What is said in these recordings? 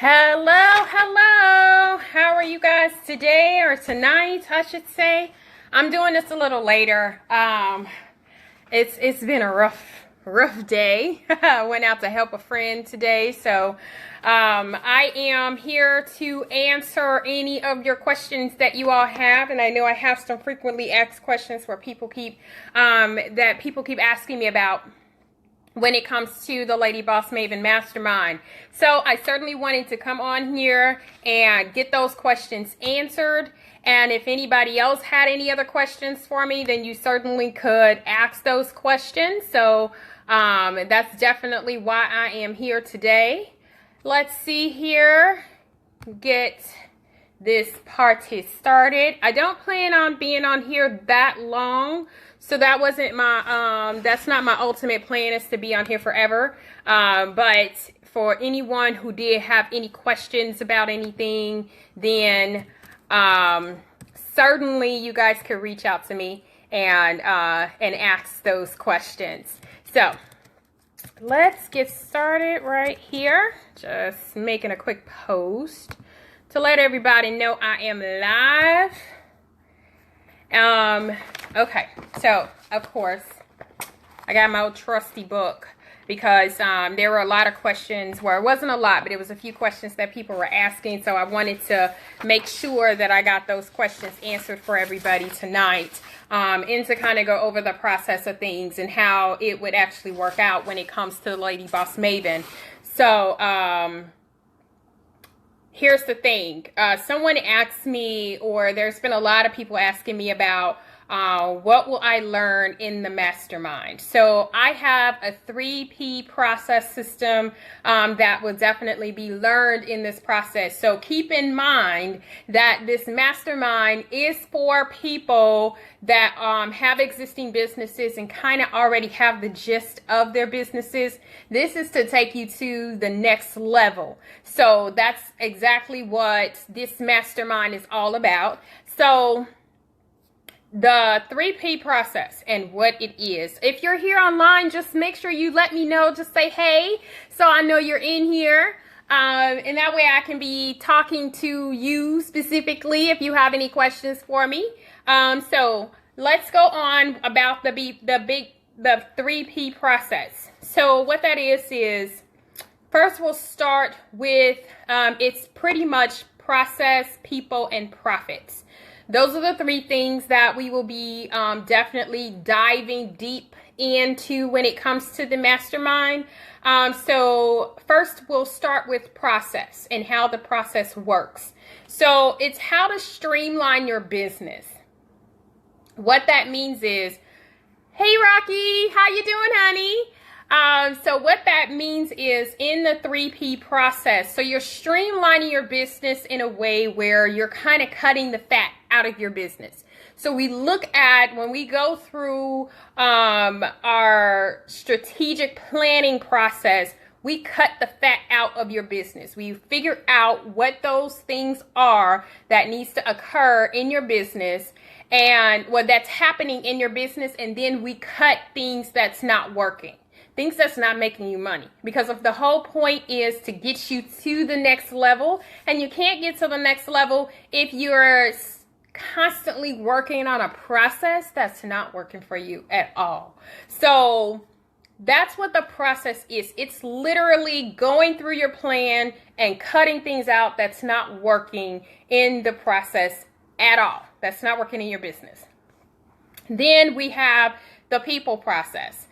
Hello, hello. How are you guys today or tonight, I should say? I'm doing this a little later. It's been a rough day. I went out to help a friend today, so I am here to answer any of your questions that you all have, and I know I have some frequently asked questions where people keep asking me about when it comes to the Lady Boss Maven Mastermind. So I certainly wanted to come on here and get those questions answered. And if anybody else had any other questions for me, then you certainly could ask those questions. So that's definitely why I am here today. Let's see here. Get this party started. I don't plan on being on here that long. So that wasn't my, that's not my ultimate plan, is to be on here forever. But for anyone who did have any questions about anything, then certainly you guys could reach out to me and ask those questions. So let's get started right here. Just making a quick post to let everybody know I am live. Okay, so of course I got my old trusty book because there were a lot of questions, well, it wasn't a lot, but it was a few questions that people were asking, so I wanted to make sure that I got those questions answered for everybody tonight, and to kind of go over the process of things and how it would actually work out when it comes to Lady Boss Maven. So here's the thing. Someone asked me, or there's been a lot of people asking me about what will I learn in the mastermind. So I have a 3P process system that will definitely be learned in this process. So keep in mind that this mastermind is for people that have existing businesses and kind of already have the gist of their businesses. This is to take you to the next level. So that's exactly what this mastermind is all about. So the 3P process and what it is. If you're here online, just make sure you let me know. Just say, hey, so I know you're in here. And that way I can be talking to you specifically if you have any questions for me. So let's go on about the 3P process. So what that is first we'll start with, it's pretty much process, people, and profits. Those are the three things that we will be definitely diving deep into when it comes to the mastermind. So first we'll start with process and how the process works. So it's how to streamline your business. What that means is, hey Rocky, how you doing, honey? So what that means is in the 3P process, so you're streamlining your business in a way where you're kind of cutting the fat out of your business. So we look at, when we go through our strategic planning process, we cut the fat out of your business. We figure out what those things are that needs to occur in your business and what that's happening in your business. And then we cut things that's not working. Things that's not making you money, because of the whole point is to get you to the next level, and you can't get to the next level if you're constantly working on a process that's not working for you at all. So that's what the process is. It's literally going through your plan and cutting things out that's not working in the process at all. That's not working in your business. Then we have the people process.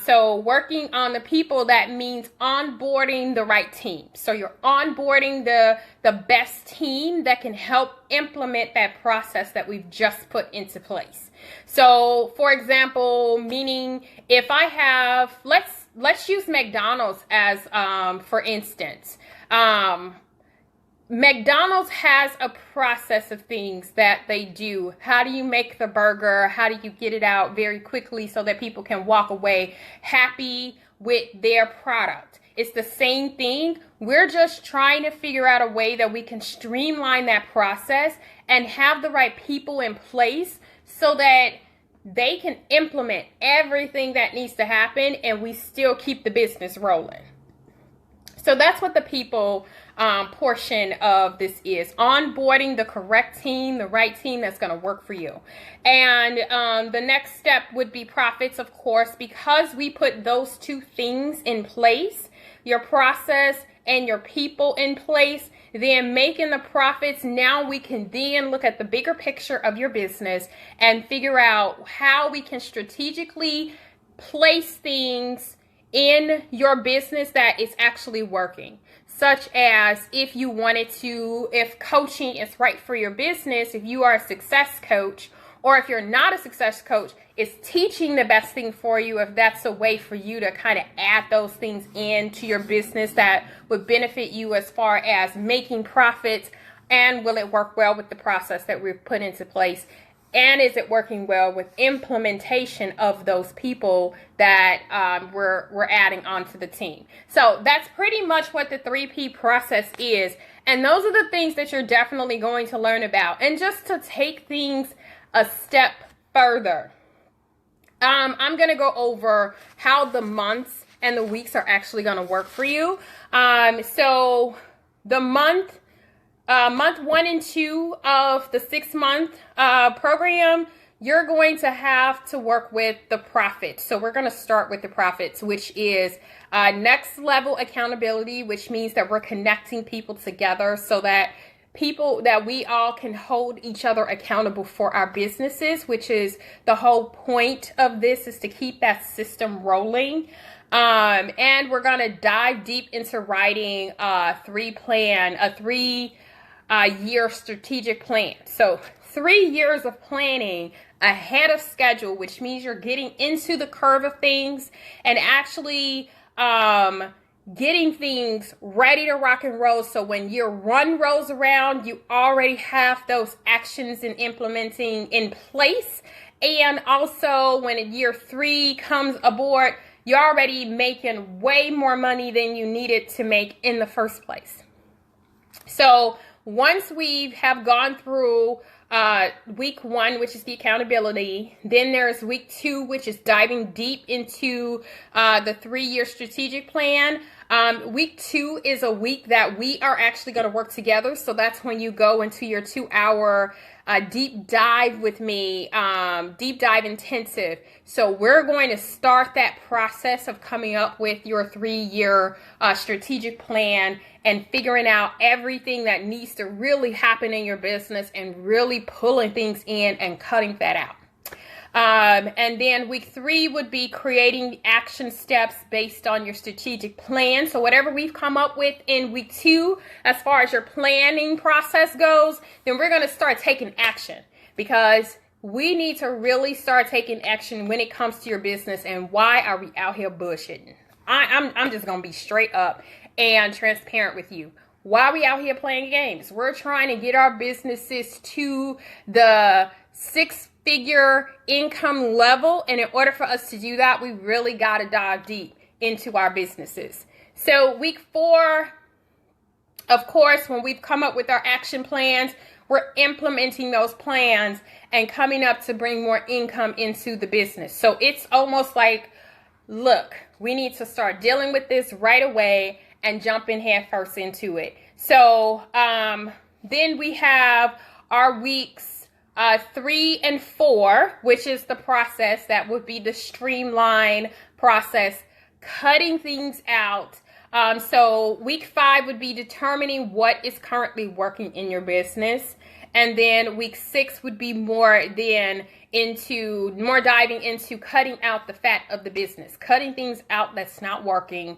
So working on the people, that means onboarding the right team. So you're onboarding the best team that can help implement that process that we've just put into place. So for example, meaning if I have, let's use McDonald's as, for instance, McDonald's has a process of things that they do. How do you make the burger? How do you get it out very quickly so that people can walk away happy with their product? It's the same thing. We're just trying to figure out a way that we can streamline that process and have the right people in place so that they can implement everything that needs to happen and we still keep the business rolling. So that's what the people portion of this is. Onboarding the correct team, the right team that's going to work for you. And the next step would be profits, of course, because we put those two things in place, your process and your people in place, then making the profits. Now we can then look at the bigger picture of your business and figure out how we can strategically place things in your business that is actually working. Such as if coaching is right for your business, if you are a success coach, or if you're not a success coach, is teaching the best thing for you, if that's a way for you to kind of add those things into your business that would benefit you as far as making profits, and will it work well with the process that we've put into place? And is it working well with implementation of those people that we're adding onto the team? So that's pretty much what the 3P process is. And those are the things that you're definitely going to learn about. And just to take things a step further, I'm going to go over how the months and the weeks are actually going to work for you. So the month 1 and 2 of the 6-month program, you're going to have to work with the profits. So we're going to start with the profits, which is next level accountability, which means that we're connecting people together so that we all can hold each other accountable for our businesses, which is the whole point of this, is to keep that system rolling. And we're going to dive deep into writing a 3-year strategic plan. So 3 years of planning ahead of schedule, which means you're getting into the curve of things and actually getting things ready to rock and roll. So when year 1 rolls around, you already have those actions and implementing in place. And also when year 3 comes aboard, you're already making way more money than you needed to make in the first place. So once we have gone through week 1, which is the accountability, then there's week 2, which is diving deep into the 3-year strategic plan. Week 2 is a week that we are actually going to work together. So that's when you go into your 2-hour deep dive with me, deep dive intensive. So we're going to start that process of coming up with your 3-year strategic plan and figuring out everything that needs to really happen in your business and really pulling things in and cutting that out. And then week 3 would be creating action steps based on your strategic plan. So whatever we've come up with in week 2, as far as your planning process goes, then we're going to start taking action, because we need to really start taking action when it comes to your business. And why are we out here bullshitting? I'm just going to be straight up and transparent with you. Why are we out here playing games? We're trying to get our businesses to the 6-figure income level. And in order for us to do that, we really got to dive deep into our businesses. So week 4, of course, when we've come up with our action plans, we're implementing those plans and coming up to bring more income into the business. So it's almost like, look, we need to start dealing with this right away and jumping head first into it. So then we have our weeks 3 and 4, which is the process that would be the streamline process, cutting things out. So week 5 would be determining what is currently working in your business. And then week 6 would be more diving into cutting out the fat of the business, cutting things out that's not working.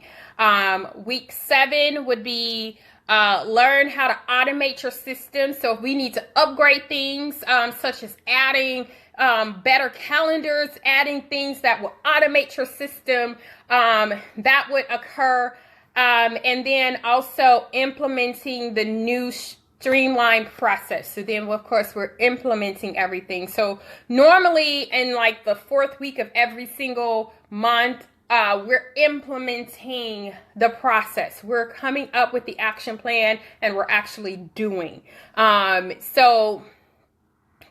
Week 7 would be learn how to automate your system. So if we need to upgrade things, such as adding better calendars, adding things that will automate your system, that would occur. And then also implementing the new streamlined process. So then, of course, we're implementing everything. So normally in like the 4th week of every single month, we're implementing the process. We're coming up with the action plan and we're actually doing. So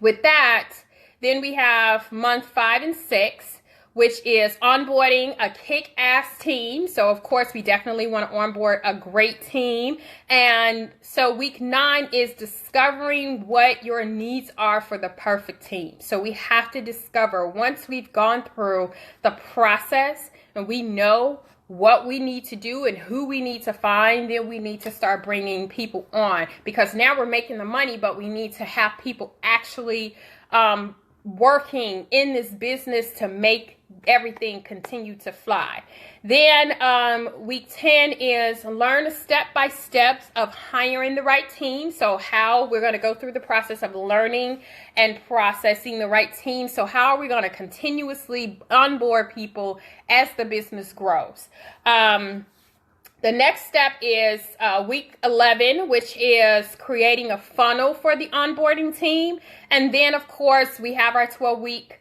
with that, then we have month 5 and 6, which is onboarding a kick-ass team. So of course, we definitely want to onboard a great team. And so week 9 is discovering what your needs are for the perfect team. So we have to discover, once we've gone through the process and we know what we need to do and who we need to find, then we need to start bringing people on, because now we're making the money, but we need to have people actually working in this business to make everything continue to fly. Then week 10 is learn the step-by-steps of hiring the right team. So how we're going to go through the process of learning and processing the right team. So how are we going to continuously onboard people as the business grows? The next step is week 11, which is creating a funnel for the onboarding team. And then, of course, we have our 12-week,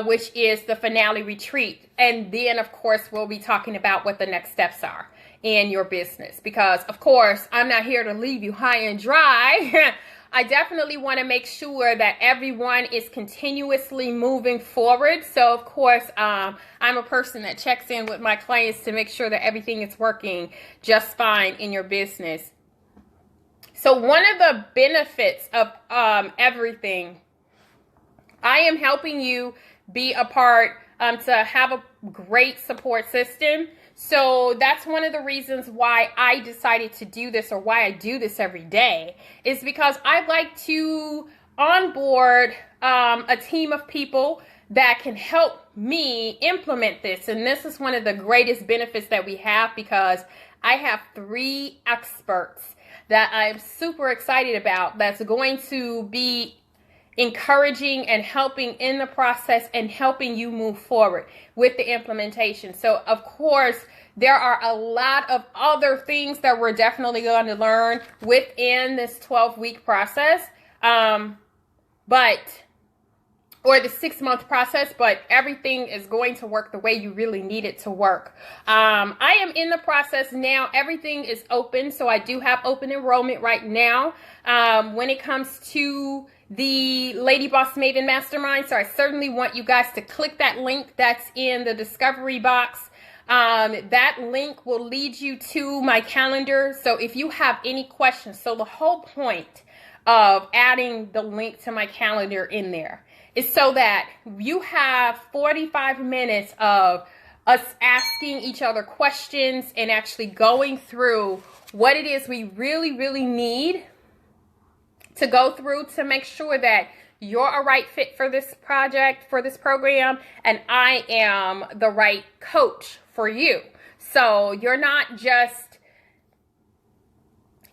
which is the finale retreat. And then, of course, we'll be talking about what the next steps are in your business. Because, of course, I'm not here to leave you high and dry. I definitely want to make sure that everyone is continuously moving forward. So, of course, I'm a person that checks in with my clients to make sure that everything is working just fine in your business. So one of the benefits of everything, I am helping you be a part to have a great support system. So that's one of the reasons why I decided to do this, or why I do this every day, is because I like to onboard a team of people that can help me implement this. And this is one of the greatest benefits that we have, because I have 3 experts that I'm super excited about that's going to be encouraging and helping in the process and helping you move forward with the implementation. So of course, there are a lot of other things that we're definitely going to learn within this 12-week process, or the 6-month process, but everything is going to work the way you really need it to work. I am in the process now. Everything is open. So I do have open enrollment right now when it comes to the Lady Boss Maven Mastermind. So I certainly want you guys to click that link that's in the discovery box. That link will lead you to my calendar. So if you have any questions, so the whole point of adding the link to my calendar in there is so that you have 45 minutes of us asking each other questions and actually going through what it is we really, really need to go through to make sure that you're a right fit for this project, for this program, and I am the right coach for you. So you're not just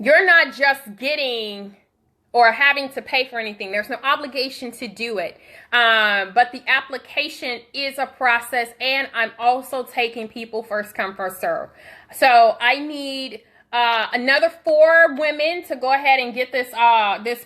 getting or having to pay for anything. There's no obligation to do it. But the application is a process, and I'm also taking people first come, first serve. So I need another 4 women to go ahead and get this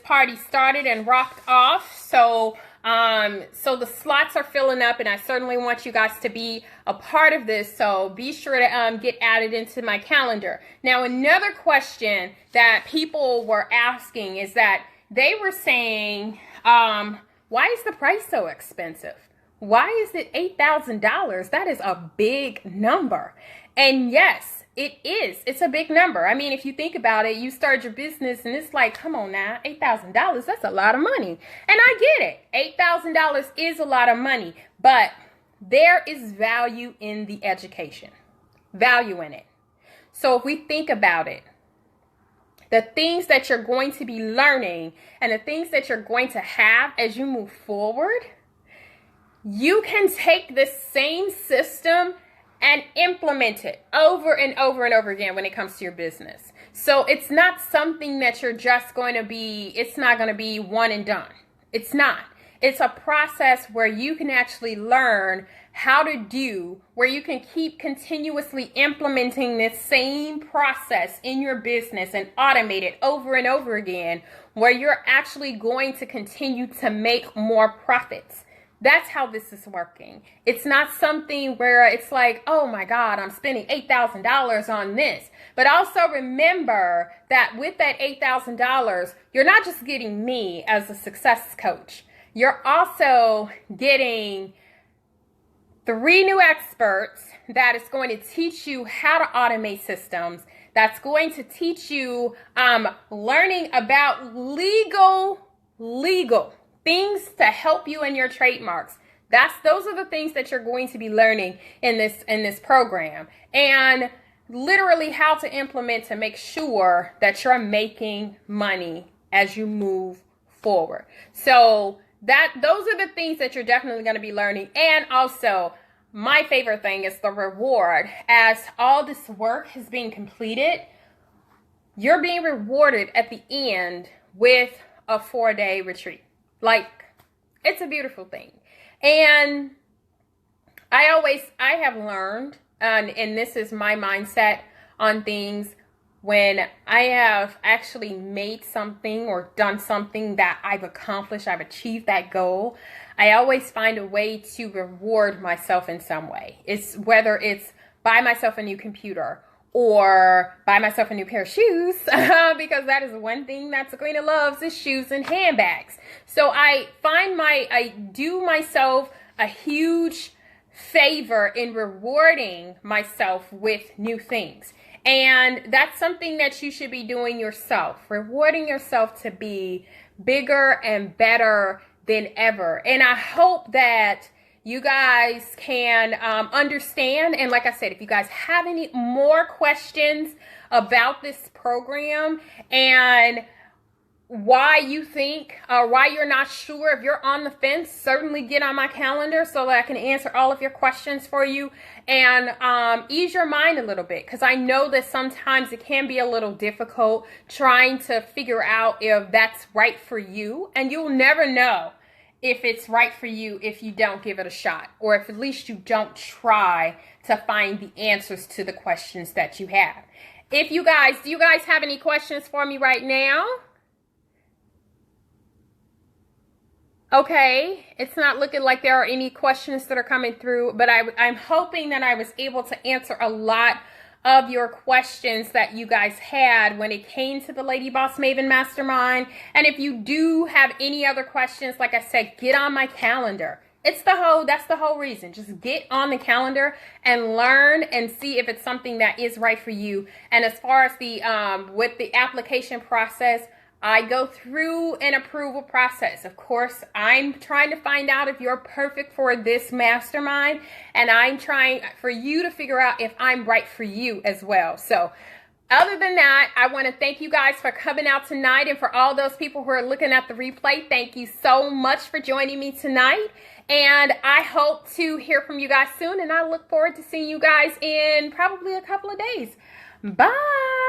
party started and rocked off. So the slots are filling up, and I certainly want you guys to be a part of this. So be sure to get added into my calendar. Now, another question that people were asking is that they were saying, why is the price so expensive? Why is it $8,000? That is a big number. And yes, it is. It's a big number. I mean, if you think about it, you start your business and it's like, come on now, $8,000, that's a lot of money. And I get it. $8,000 is a lot of money, but there is value in the education, value in it. So if we think about it, the things that you're going to be learning and the things that you're going to have as you move forward, you can take this same system and implement it over and over and over again when it comes to your business. So it's not something that you're just going to be, it's not going to be one and done. It's not. It's a process where you can actually learn how to do, where you can keep continuously implementing this same process in your business and automate it over and over again, where you're actually going to continue to make more profits. That's how this is working. It's not something where it's like, oh my God, I'm spending $8,000 on this. But also remember that with that $8,000, you're not just getting me as a success coach. You're also getting 3 new experts that is going to teach you how to automate systems, that's going to teach you learning about legal things to help you in your trademarks. Those are the things that you're going to be learning in this program, and literally how to implement to make sure that you're making money as you move forward. So those are the things that you're definitely going to be learning. And also, my favorite thing is the reward. As all this work has been completed, you're being rewarded at the end with a 4-day retreat. Like, it's a beautiful thing. And I have learned, and this is my mindset on things, when I have actually made something or done something that I've accomplished, I've achieved that goal, I always find a way to reward myself in some way. It's whether it's buy myself a new computer or buy myself a new pair of shoes, because that is one thing that Sabrina loves, is shoes and handbags. So I do myself a huge favor in rewarding myself with new things. And that's something that you should be doing yourself, rewarding yourself to be bigger and better than ever. And I hope that you guys can understand. And like I said, if you guys have any more questions about this program and why you think, or why you're not sure, if you're on the fence, certainly get on my calendar so that I can answer all of your questions for you and ease your mind a little bit, because I know that sometimes it can be a little difficult trying to figure out if that's right for you, and you'll never know if it's right for you if you don't give it a shot, or if at least you don't try to find the answers to the questions that you have. Do you guys have any questions for me right now? Okay, it's not looking like there are any questions that are coming through, but I'm hoping that I was able to answer a lot of your questions that you guys had when it came to the Lady Boss Maven Mastermind. And if you do have any other questions, like I said, get on my calendar. That's the whole reason. Just get on the calendar and learn and see if it's something that is right for you. And as far as with the application process, I go through an approval process. Of course, I'm trying to find out if you're perfect for this mastermind, and I'm trying for you to figure out if I'm right for you as well. So other than that, I want to thank you guys for coming out tonight, and for all those people who are looking at the replay, thank you so much for joining me tonight. And I hope to hear from you guys soon, and I look forward to seeing you guys in probably a couple of days. Bye.